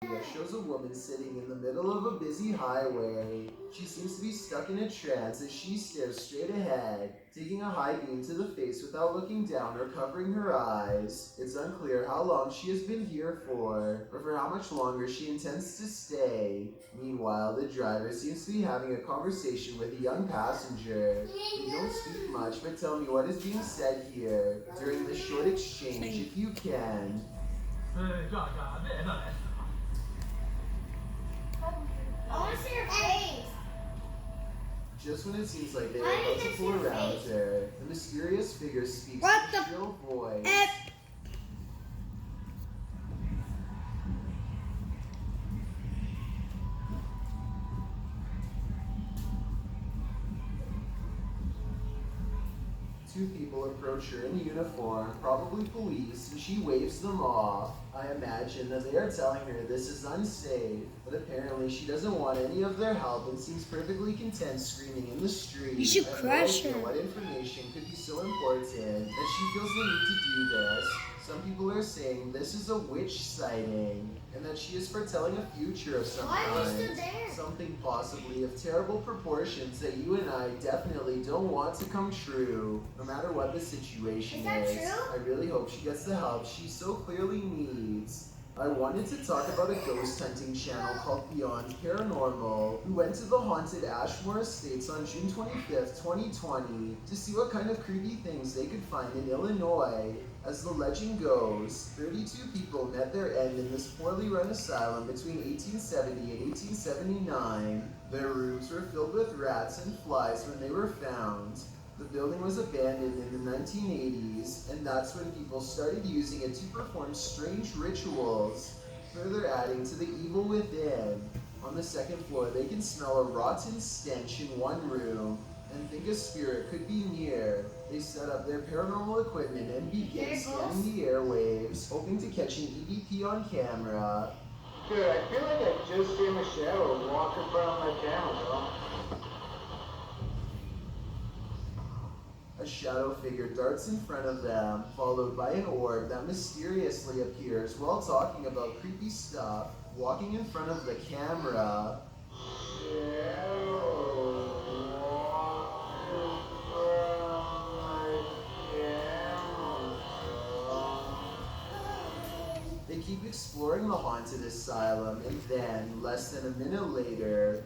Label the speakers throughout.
Speaker 1: It shows a woman sitting in the middle of a busy highway. She seems to be stuck in a trance as she stares straight ahead, taking a high beam to the face without looking down or covering her eyes. It's unclear how long she has been here for, or for how much longer she intends to stay. Meanwhile, the driver seems to be having a conversation with a young passenger. They don't speak much, but tell me what is being said here during the short exchange if you can.
Speaker 2: I want to see her face.
Speaker 1: Just when it seems like they are about to pull around her, the mysterious figure speaks in a shrill voice. Two people approach her in uniform, probably police, and she waves them off. I imagine that they are telling her this is unsafe, but apparently she doesn't want any of their help and seems perfectly content screaming in the street.
Speaker 3: You should crush her.
Speaker 1: What information could be so important that she feels the need to do this? Some people are saying this is a witch sighting, and that she is foretelling a future of some
Speaker 2: Why are we
Speaker 1: kind.
Speaker 2: still there?
Speaker 1: Something possibly of terrible proportions that you and I definitely don't want to come true, no matter what the situation
Speaker 2: Is that true?
Speaker 1: I really hope she gets the help she so clearly needs. I wanted to talk about a ghost hunting channel called Beyond Paranormal, who went to the haunted Ashmore Estates on June 25th, 2020, to see what kind of creepy things they could find in Illinois. As the legend goes, 32 people met their end in this poorly run asylum between 1870 and 1879. Their rooms were filled with rats and flies when they were found. The building was abandoned in the 1980s, and that's when people started using it to perform strange rituals, further adding to the evil within. On the second floor, they can smell a rotten stench in one room, and think a spirit could be near. They set up their paranormal equipment and begin scanning the airwaves, hoping to catch an EVP on camera.
Speaker 4: Good, I feel like I just seen a shadow walk in front of my camera, though.
Speaker 1: A shadow figure darts in front of them, followed by an orb that mysteriously appears while talking about creepy stuff, walking in front of the camera. They keep exploring the haunted asylum, and then, less than a minute later,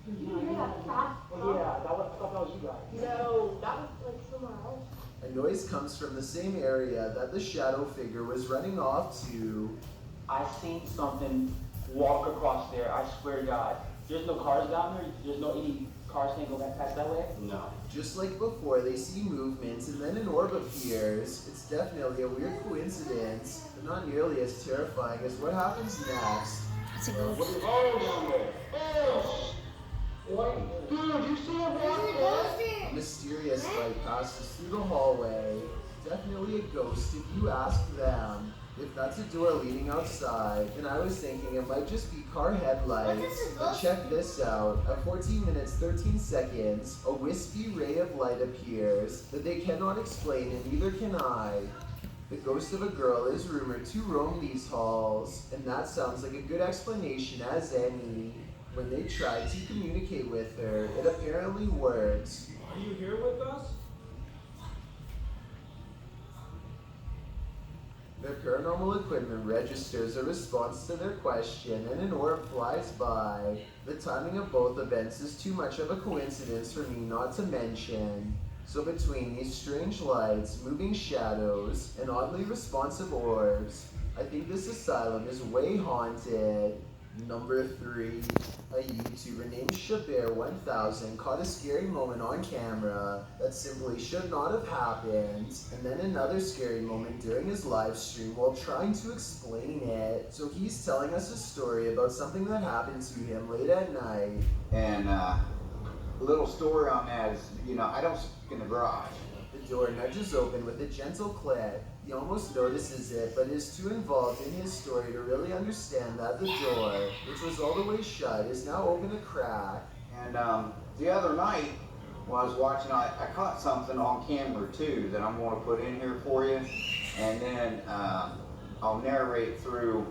Speaker 4: Yeah, that was you guys.
Speaker 2: No, that was like somewhere else.
Speaker 1: a noise comes from the same area that the shadow figure was running off to.
Speaker 5: I seen something walk across there, I swear to God. There's no cars down there? There's no any cars can't go back past that way?
Speaker 4: No.
Speaker 1: Just like before, they see movements, and then an orb appears. It's definitely a weird coincidence, but not nearly as terrifying as what happens next.
Speaker 3: It's a ghost.
Speaker 4: What's going down there? What? Dude, you see him walk
Speaker 2: There's a
Speaker 4: there?
Speaker 2: ghost there.
Speaker 1: A mysterious light passes through the hallway. Definitely a ghost if you ask them. If that's a door leading outside, then I was thinking it might just be car headlights.
Speaker 2: What does a
Speaker 1: But
Speaker 2: ghost
Speaker 1: check this out. At 14 minutes 13 seconds, a wispy ray of light appears that they cannot explain, and neither can I. The ghost of a girl is rumored to roam these halls, and that sounds like a good explanation as any. When they tried to communicate with her, it apparently works.
Speaker 4: Are you here with us?
Speaker 1: Their paranormal equipment registers a response to their question, and an orb flies by. The timing of both events is too much of a coincidence for me not to mention. So between these strange lights, moving shadows, and oddly responsive orbs, I think this asylum is way haunted. Number 3. A YouTuber named Shabir1000 caught a scary moment on camera that simply should not have happened, and then another scary moment during his live stream while trying to explain it. So he's telling us a story about something that happened to him late at night.
Speaker 6: And a little story on that is, I don't speak in the garage.
Speaker 1: The door nudges open with a gentle click. He almost notices it, but is too involved in his story to really understand that the door, which was all the way shut, is now open a crack.
Speaker 6: And the other night, when I was watching, I caught something on camera too that I'm going to put in here for you. and then I'll narrate through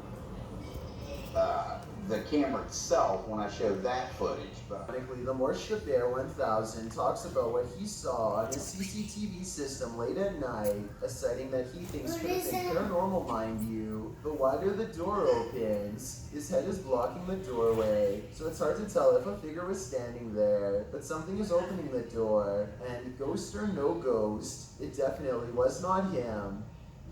Speaker 6: the camera itself when I show that footage. But
Speaker 1: Ironically, the Morsha Bear 1000 talks about what he saw on his CCTV system late at night, a sighting that he thinks could have been paranormal, mind you. The wider the door opens, his head is blocking the doorway, so it's hard to tell if a figure was standing there, but something is opening the door, and ghost or no ghost, it definitely was not him.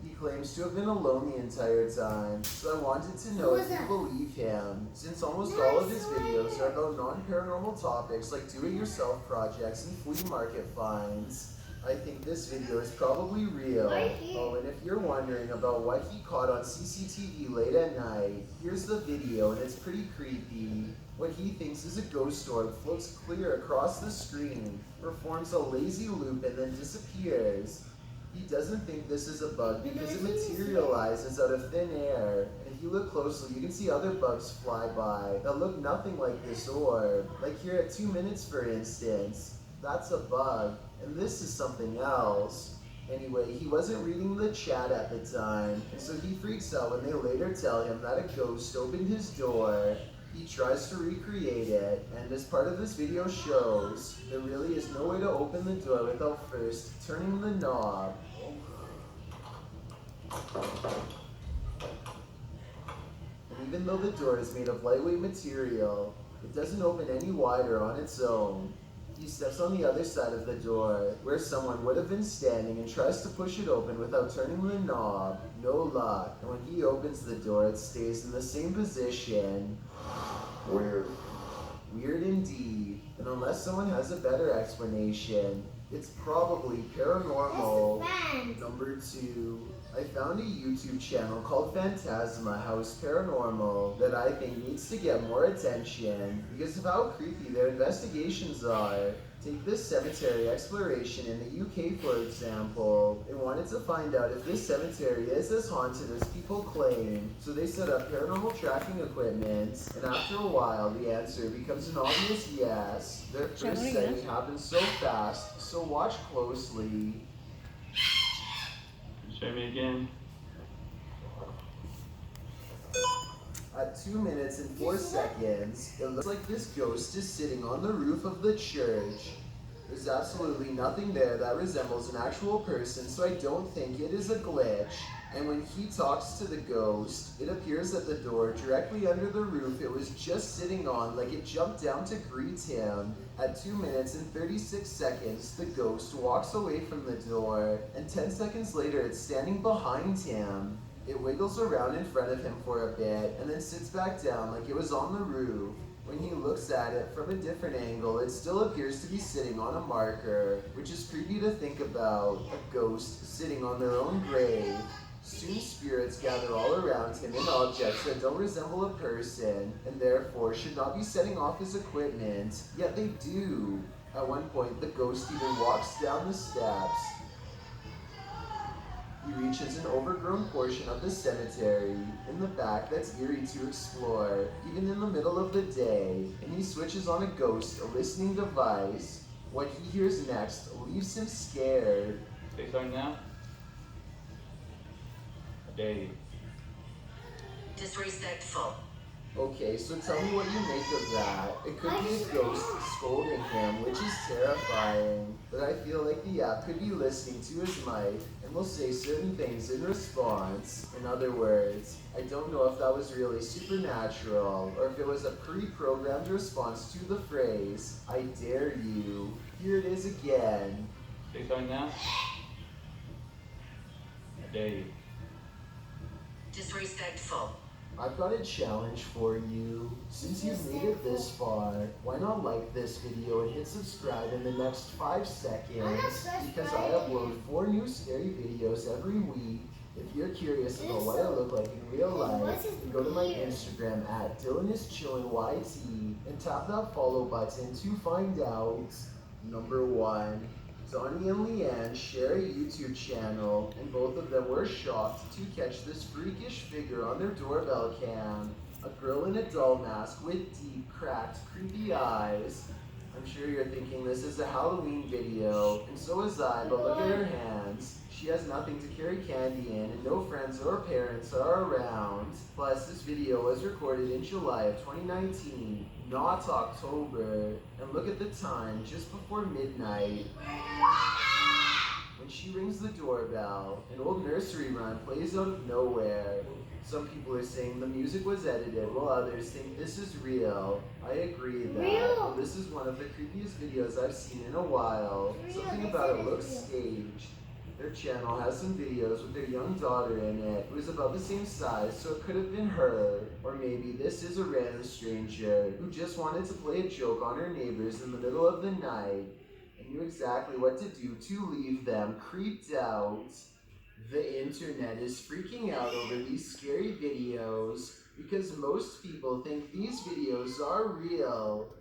Speaker 1: He claims to have been alone the entire time, so I wanted to know if you believe him. Since almost all of his videos are about non-paranormal topics like do-it-yourself projects and flea market finds, I think this video is probably real. Oh, and if you're wondering about what he caught on CCTV late at night, here's the video and it's pretty creepy. What he thinks is a ghost orb floats clear across the screen, performs a lazy loop and then disappears. He doesn't think this is a bug because it materializes out of thin air. And if you look closely, you can see other bugs fly by that look nothing like this orb. Like here at 2 minutes, for instance. That's a bug, and this is something else. Anyway, he wasn't reading the chat at the time, and so he freaks out when they later tell him that a ghost opened his door. He tries to recreate it, and as part of this video shows, there really is no way to open the door without first turning the knob. And even though the door is made of lightweight material, it doesn't open any wider on its own. He steps on the other side of the door, where someone would have been standing, and tries to push it open without turning the knob. No luck, and when he opens the door, it stays in the same position.
Speaker 6: weird.
Speaker 1: Weird indeed, and unless someone has a better explanation, it's probably paranormal. Number 2, I found a YouTube channel called Phantasma House Paranormal that I think needs to get more attention because of how creepy their investigations are. Take this cemetery exploration in the UK for example. They wanted to find out if this cemetery is as haunted as people claim, so they set up paranormal tracking equipment, and after a while the answer becomes an obvious yes. Their first sighting happens so fast, so watch closely.
Speaker 3: Show me again.
Speaker 1: At 2 minutes and 4 seconds, it looks like this ghost is sitting on the roof of the church. There's absolutely nothing there that resembles an actual person, so I don't think it is a glitch. And when he talks to the ghost, it appears at the door directly under the roof it was just sitting on, like it jumped down to greet him. At 2 minutes and 36 seconds, the ghost walks away from the door, and 10 seconds later it's standing behind him. It wiggles around in front of him for a bit, and then sits back down like it was on the roof. When he looks at it from a different angle, it still appears to be sitting on a marker, which is creepy to think about, a ghost sitting on their own grave. Soon spirits gather all around him in objects that don't resemble a person, and therefore should not be setting off his equipment, yet they do. At one point, the ghost even walks down the steps. He reaches an overgrown portion of the cemetery in the back that's eerie to explore, even in the middle of the day, and he switches on a ghost, a listening device. What he hears next leaves him scared.
Speaker 3: Say something now. I dare you.
Speaker 7: Disrespectful.
Speaker 1: Okay, so tell me what you make of that. It could be a ghost scolding him, which is terrifying, but I feel like the app could be listening to his mic and will say certain things in response. In other words, I don't know if that was really supernatural or if it was a pre-programmed response to the phrase, I dare you. Here it is again.
Speaker 3: Say something now. I dare you.
Speaker 7: Disrespectful.
Speaker 1: I've got a challenge for you. Since you've made it this far, why not like this video and hit subscribe in the next 5 seconds? Because I upload 4 new scary videos every week. If you're curious about what I look like in real life, then go to my Instagram at DylanIsChillinYT and tap that follow button to find out. Number 1. Donnie and Leanne share a YouTube channel, and both of them were shocked to catch this freakish figure on their doorbell cam. A girl in a doll mask with deep, cracked, creepy eyes. I'm sure you're thinking this is a Halloween video, and so is I, but look at her hands. She has nothing to carry candy in, and no friends or parents are around. Plus, this video was recorded in July of 2019, not October. And look at the time, just before midnight. When she rings the doorbell, an old nursery rhyme plays out of nowhere. Some people are saying the music was edited, while others think this is real. I agree that this is one of the creepiest videos I've seen in a while. Something about it looks staged. Their channel has some videos with their young daughter in it, who is about the same size, so it could have been her. Or maybe this is a random stranger who just wanted to play a joke on her neighbors in the middle of the night and knew exactly what to do to leave them creeped out. The internet is freaking out over these scary videos because most people think these videos are real.